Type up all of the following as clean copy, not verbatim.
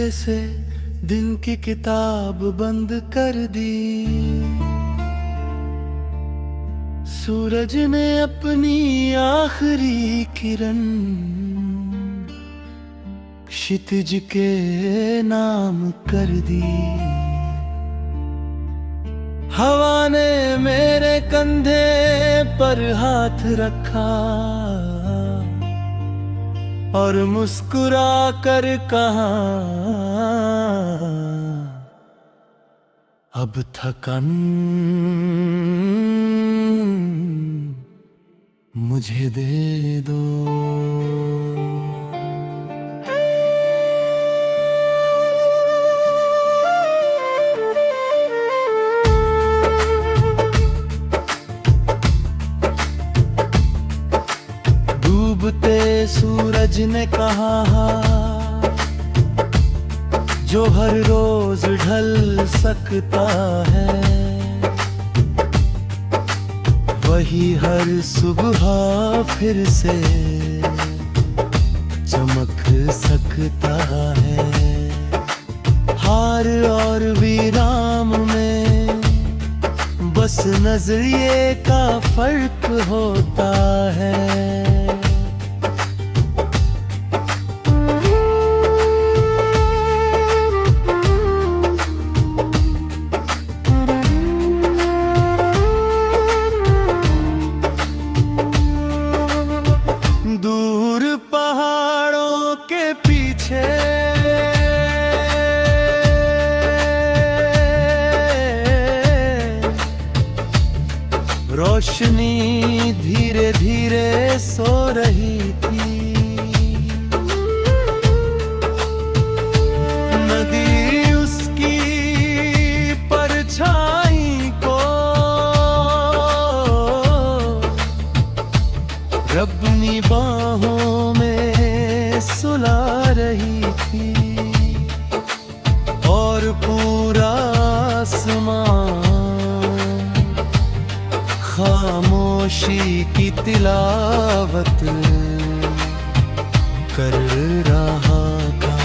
धीरे से दिन की किताब बंद कर दी। सूरज ने अपनी आखिरी किरण क्षितिज के नाम कर दी। हवा ने मेरे कंधे पर हाथ रखा और मुस्कुरा कर कहा, अब थकन मुझे दे दो। डूबते सूरज ने कहा, जो हर रोज ढल सकता है वही हर सुबह फिर से चमक सकता है। हार और विराम में बस नजरिए का फर्क होता है। दूर पहाड़ों के पीछे रोशनी धीरे धीरे सो रही थी। नदी उसकी परछाई को अपनी बाहों में सुला रही थी और पूरा आसमान खामोशी की तिलावत कर रहा था।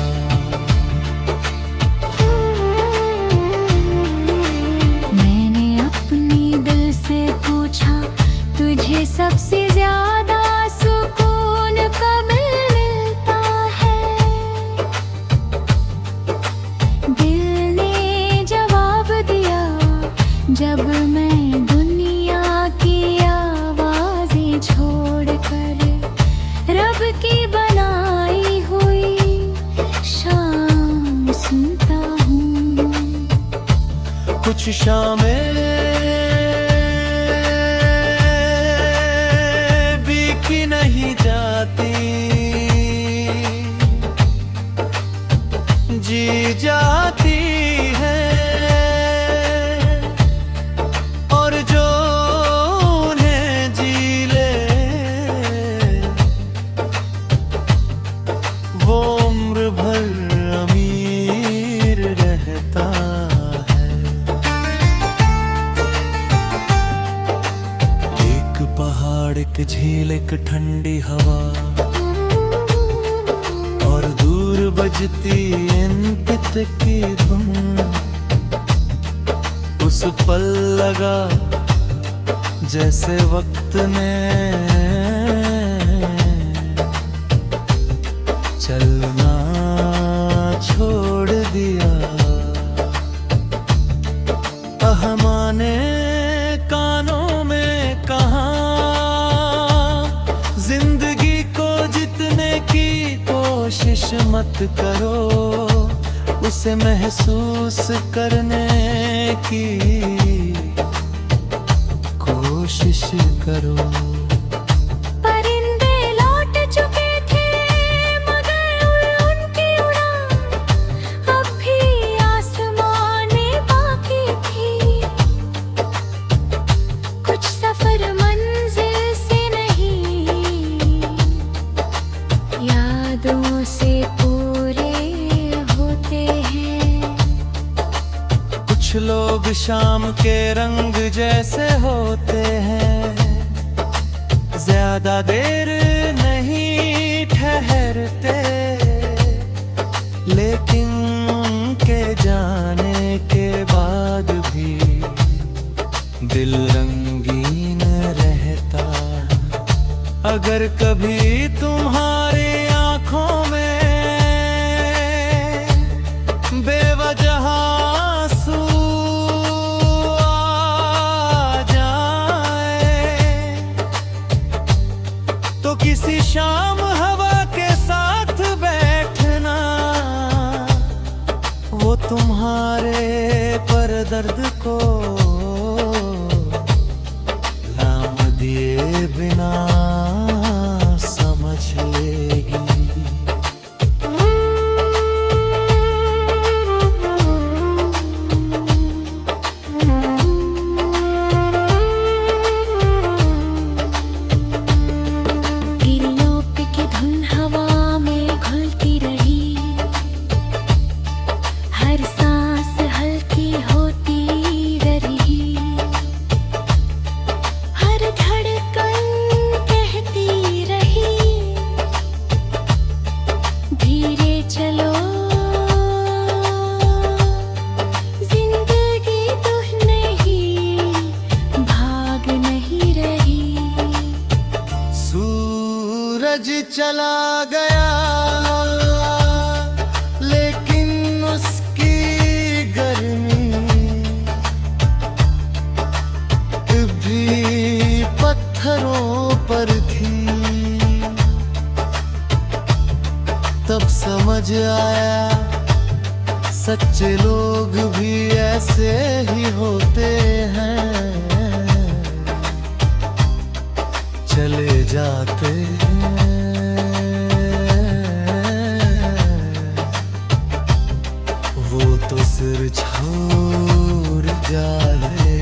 मैंने अपनी दिल से पूछा, तुझे सबसे ज्यादा सुकून कब मिलता है? दिल ने जवाब दिया, जब मैं दुनिया की आवाजें छोड़कर रब की बनाई हुई शाम सुनता हूँ। कुछ शामें बीखी नहीं जाती, जी जाती है। और जो उन्हें जी ले वो उम्र भर अमीर रहता है। एक पहाड़, एक झील, एक ठंडी हवा और दूर बजती इनपित की धुन। उस पल लगा जैसे वक्त ने चलना छोड़ दिया। अहमा ने कानों में कहा, जिंदगी को जीतने की कोशिश मत करो, उसे महसूस करने की कोशिश करो। परिंदे लौट चुके थे मगर उनकी उड़ान अब भी आसमान में बाकी थी। कुछ सफर मंजिल से नहीं, यादों से पूरे होते हैं। कुछ लोग शाम के रंग जैसे होते हैं, ज्यादा देर नहीं ठहरते, लेकिन उनके जाने के बाद भी दिल रंगीन रहता। अगर कभी तुम्हारी आंखों में बेवजह आंसू आ जाए, तो किसी शाम हवा के साथ बैठना, वो तुम्हारे पर दर्द को लाम दिए बिना समझ लेगी। सूरज चला गया लेकिन उसकी गर्मी भी पत्थरों पर थी। तब समझ आया सच्चे लोग भी ऐसे ही होते हैं, चले जाते हैं वो तो सिर छोड़ जाते।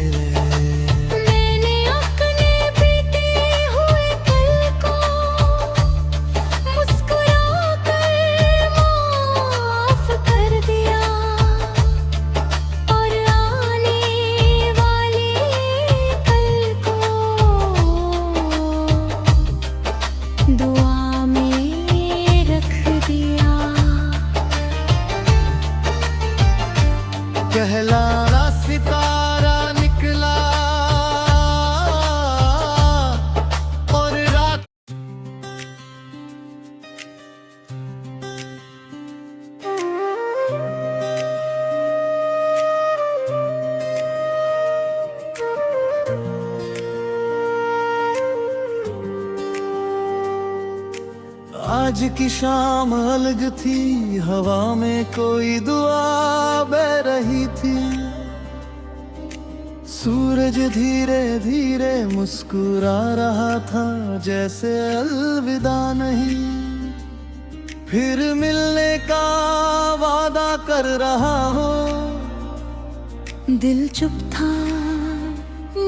मैंने अपने बीते हुए कल को मुस्कुरा कर माफ कर दिया, और आने वाले कल को दुआ में रख दिया। कहलाना सितारा निकला और रात आज की शाम अलग थी, हवा में कोई दुआ बह रही थी। सूरज धीरे धीरे मुस्कुरा रहा था, जैसे अलविदा नहीं, फिर मिलने का वादा कर रहा हो। दिल चुप था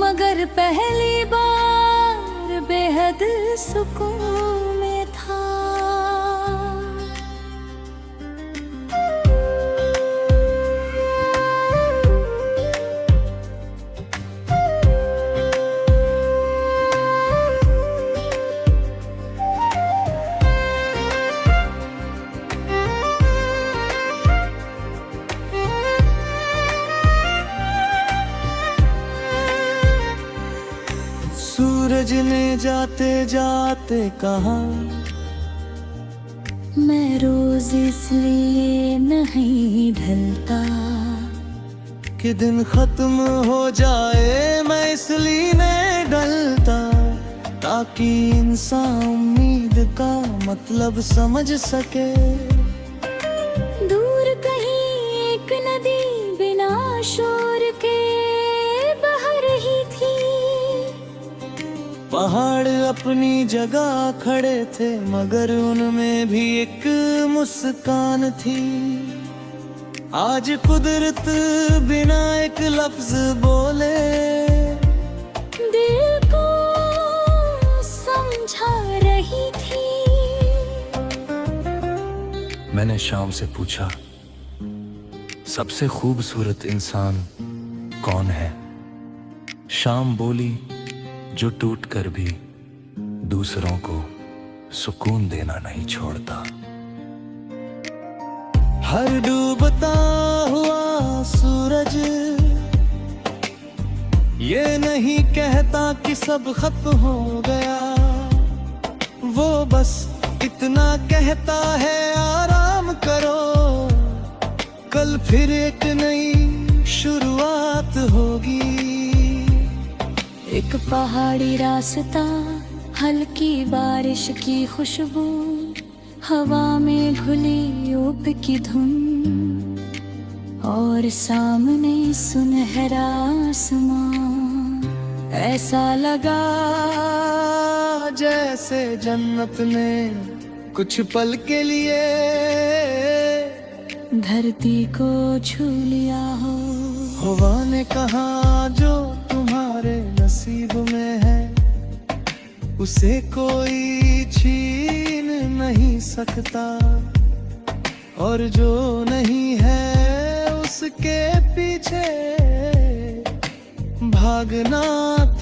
मगर पहली बार बेहद सुकून में था। सूरज ने जाते जाते कहा, मैं रोज इसलिए नहीं ढलता कि दिन खत्म हो जाए, मैं इसलिए नहीं ढलता, ताकि इंसान उम्मीद का मतलब समझ सके। दूर कहीं एक नदी बिना शोर के बह रही थी। पहाड़ अपनी जगह खड़े थे, मगर उनमें भी एक मुस्कान थी। आज कुदरत बिना एक लफ्ज बोले दिल को समझा रही थी। मैंने शाम से पूछा, सबसे खूबसूरत इंसान कौन है? शाम बोली, जो टूट कर भी दूसरों को सुकून देना नहीं छोड़ता। हर डूबता हुआ सूरज ये नहीं कहता कि सब खत्म हो गया, वो बस इतना कहता है आराम करो, कल फिर एक नई शुरुआत होगी। एक पहाड़ी रास्ता, हल्की बारिश की खुशबू, हवा में घुली ऊप की धुन, और सामने सुनहरा आसमां। ऐसा लगा जैसे जन्नत ने कुछ पल के लिए धरती को छू लिया हो। हवा ने कहा जो तुम्हारे नसीब में है उसे कोई छीन नहीं सकता, और जो नहीं है उसके पीछे भागना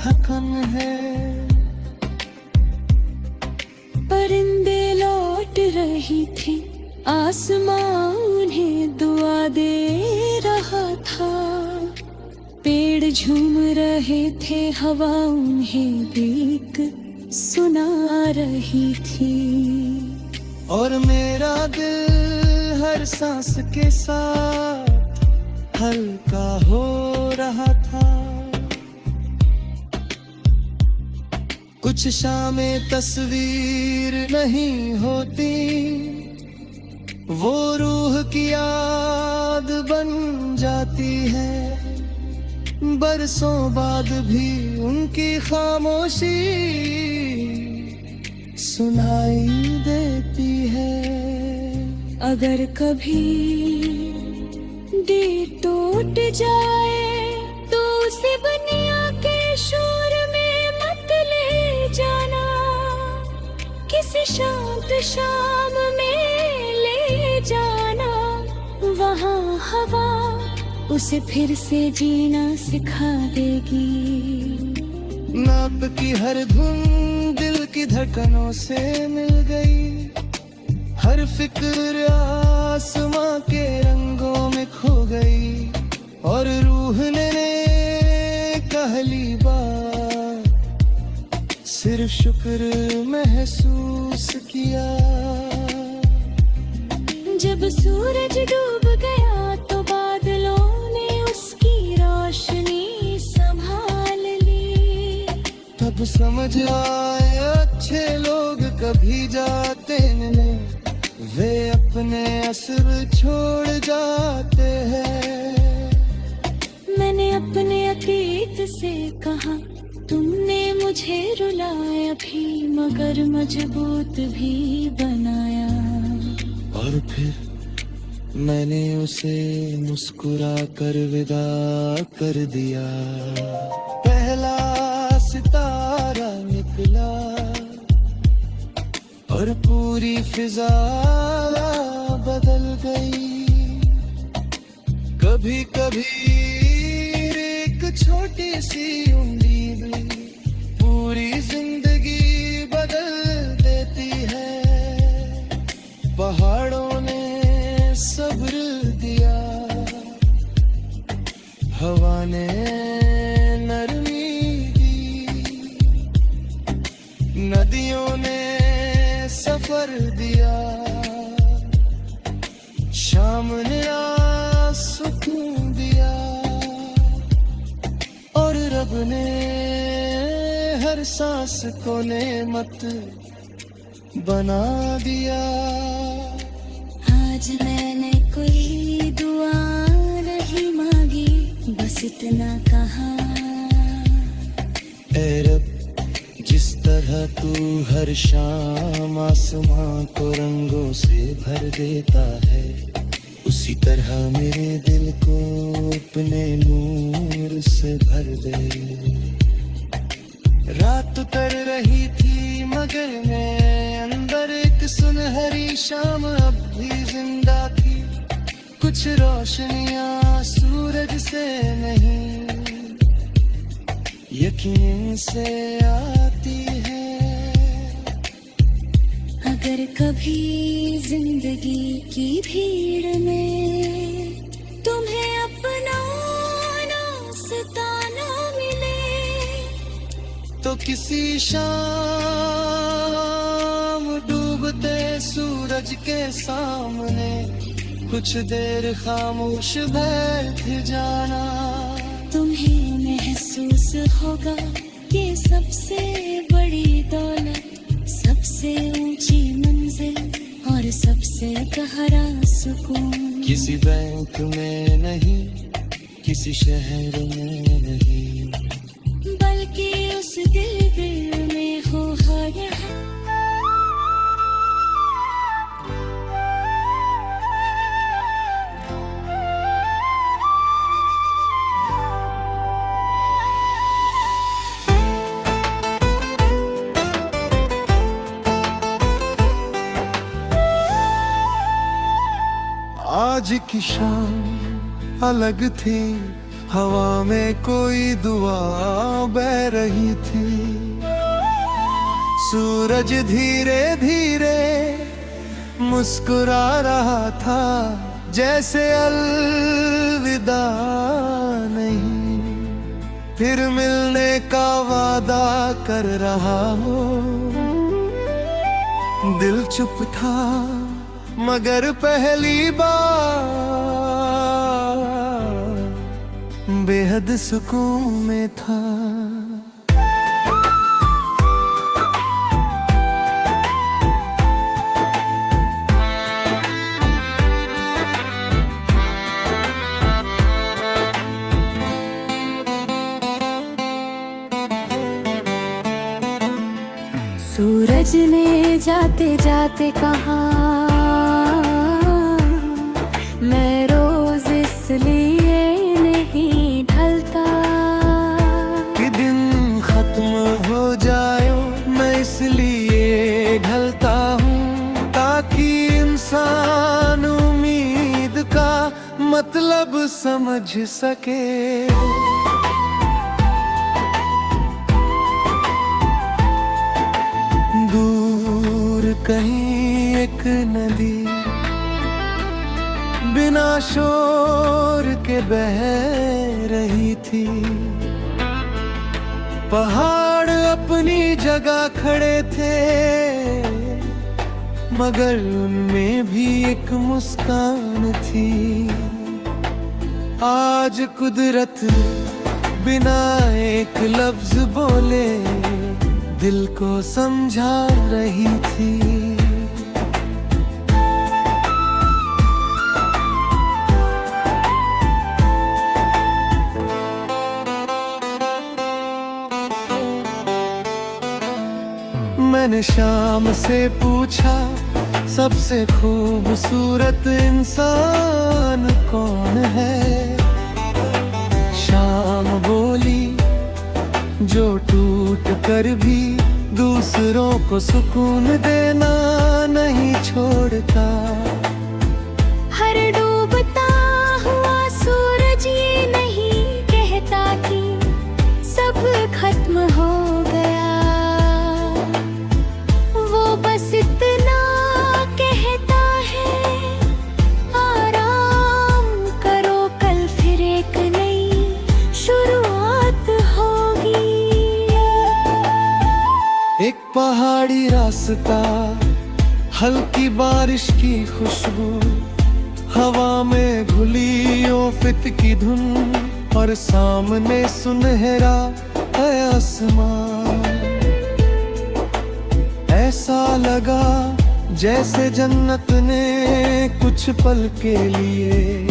थकन है। परिंदे लौट रही थी, आसमां उन्हें दुआ दे रहा था, पेड़ झूम रहे थे, हवा उन्हें गीत सुना रही थी, और मेरा दिल हर सांस के साथ हल्का हो रहा था। कुछ शामें तस्वीर नहीं होती, वो रूह की याद बन जाती है, बरसों बाद भी उनकी खामोशी सुनाई देती है। अगर कभी दिल टूट जाए तो उसे दुनिया के शोर में मत ले जाना, किसी शांत शाम में ले जाना, वहाँ हवा उसे फिर से जीना सिखा देगी। नाप की हर धुन दिल की धड़कनों से मिल गई, हर फिक्र आसमां के रंगों में खो गई, और रूह ने पहली बार सिर्फ शुक्र महसूस किया। जब सूरज डूब गया तो बादलों ने उसकी रोशनी संभाल ली, तब समझ आए अच्छे लोग कभी जाते नहीं, वे अपने असर छोड़ जाते हैं। मैंने अपने अतीत से कहा तुमने मुझे रुलाया भी, मगर मजबूत भी बनाया, और फिर मैंने उसे मुस्कुरा कर विदा कर दिया। पहला सितारा निकला और पूरी फिजा बदल गई। कभी कभी एक छोटी सी उम्मीद पूरी जिंदगी बदल देती है। पहाड़ों ने सब्र दिया, हवा ने नरमी दी, नदियों ने सफर दिया, शाम ने सुकून दिया, और रब ने हर सांस को नेमत बना दिया। आज मैंने कोई दुआ नहीं मांगी, बस इतना कहा, ऐ रब जिस तरह तू हर शाम आसमां को रंगों से भर देता है, उसी तरह मेरे दिल को अपने नूर से भर दे। रात उतर रही थी मगर मैं अंदर एक सुनहरी शाम अब भी जिंदा थी। कुछ रोशनियां सूरज से नहीं, यकीन से आती है। अगर कभी जिंदगी की भीड़ में तुम्हें अपना सताना मिले, तो किसी शाम डूबते सूरज के सामने कुछ देर खामोश बैठ जाना। तुम्हें महसूस होगा ये सबसे बड़ी दौलत, सबसे ऊंची मंजिल और सबसे गहरा सुकून। किसी बैंक में नहीं, किसी शहर में नहीं, बल्कि उस दिल में हो हर यहाँ। आज की शाम अलग थी, हवा में कोई दुआ बह रही थी। सूरज धीरे धीरे मुस्कुरा रहा था, जैसे अलविदा नहीं, फिर मिलने का वादा कर रहा हो। दिल चुप था मगर पहली बार बेहद सुकून में था। सूरज ने जाते जाते कहा, मैं रोज इसलिए नहीं ढलता कि दिन खत्म हो जाए, मैं इसलिए ढलता हूँ ताकि इंसान उम्मीद का मतलब समझ सके। दूर कहीं एक नदी बिना शोर के बह रही थी। पहाड़ अपनी जगह खड़े थे, मगर उनमें भी एक मुस्कान थी। आज कुदरत बिना एक लफ्ज बोले दिल को समझा रही थी। मैंने शाम से पूछा, सबसे खूबसूरत इंसान कौन है? शाम बोली, जो टूट कर भी दूसरों को सुकून देना नहीं छोड़ता। हर डूबता हुआ सूरज ये नहीं कहता कि सब खत्म हो गया, वो बस इतना कहता है, आराम करो कल फिर एक नई शुरुआत होगी। एक पहाड़ी रास्ता, हल्की बारिश की खुशबू, हवा में घुली ओफित की धुन, और सामने सुनहरा है आसमान। ऐसा लगा जैसे जन्नत ने कुछ पल के लिए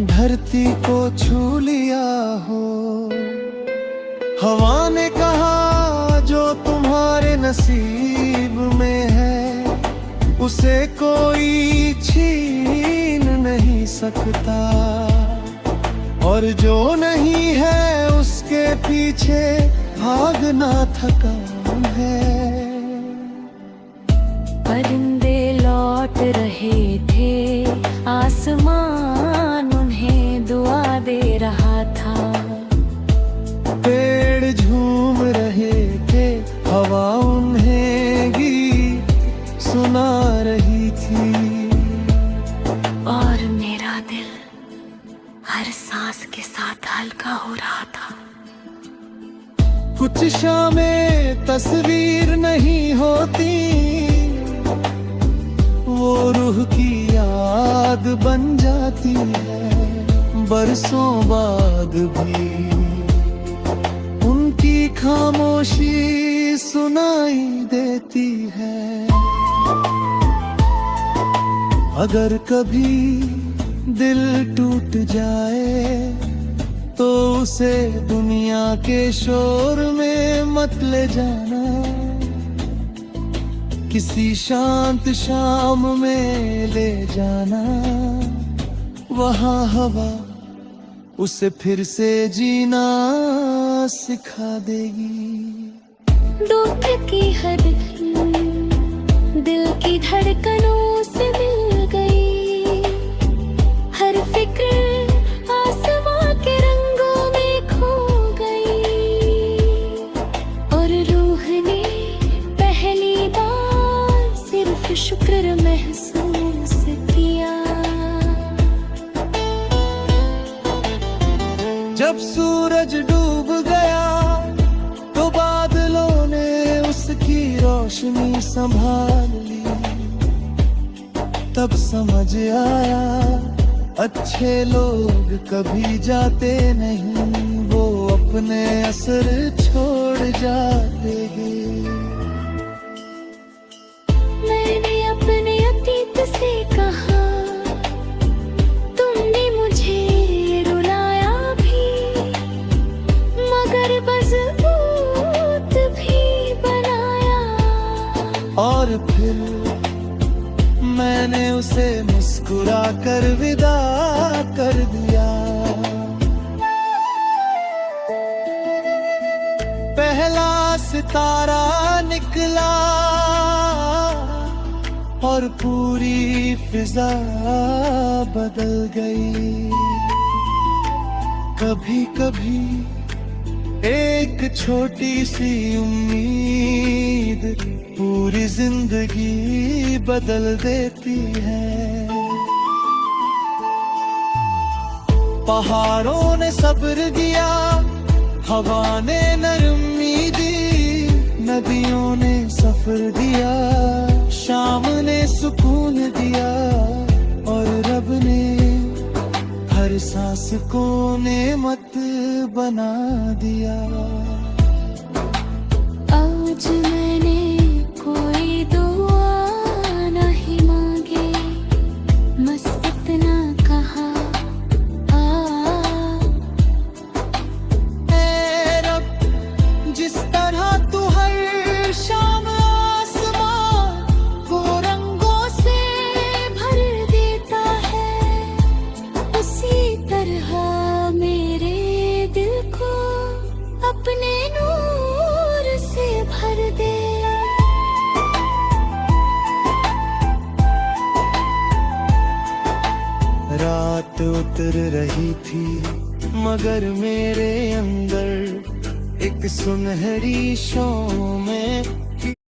धरती को छू लिया हो। हवा ने कहा, जो तुम्हारे नसीब में है उसे कोई छीन नहीं सकता, और जो नहीं है उसके पीछे भागना थकान है। परिंदे लौट रहे थे, आसमान उन्हें दुआ दे रहा था। पेड़ झूम रहे थे, हवा उन्हें गीत सुना रही थी। और मेरा दिल हर सांस के साथ हल्का हो रहा था। कुछ शामें तस्वीर नहीं होती, वो रूह की याद बन जाती है। बरसों बाद भी उनकी खामोशी सुनाई देती है। अगर कभी दिल टूट जाए तो उसे दुनिया के शोर में मत ले जाना। किसी शांत शाम में ले जाना, वहाँ हवा उसे फिर से जीना सिखा देगी। दुख की हर दिल की धड़कनों से मिल गई। हर फिक्र आसमां के रंगों में खो गई। और रूह ने पहली बार सिर्फ शुक्र महसूस किया। जब सूरज डूब गया तो बादलों ने उसकी रोशनी संभाल ली। तब समझ आया अच्छे लोग कभी जाते नहीं, वो अपने असर छोड़ जाते हैं। मैंने अपने अतीत से कहा, तुमने मुझे रुलाया भी, मगर मजबूत भी बनाया। और फिर मैंने उसे मुस्कुरा कर विदा कर दिया। पहला सितारा निकला और पूरी फिजा बदल गई। कभी कभी एक छोटी सी उम्मीद पूरी जिंदगी बदल देती है। पहाड़ों ने सब्र दिया, हवा ने नरमी दी, नदियों ने सफर दिया, शाम ने सुकून दिया, और रब ने हर सांस को नेमत बना दिया। आज मैंने कोई दुआ नहीं मांगी, बस इतना कहा, ऐ रब जिस तरह तू हर शाम आसमां को रंगों से भर देता है, उसी तरह मेरे दिल को अपने नूर से भर दे। रात उतर रही थी मगर मेरे अंदर एक सुनहरी शो में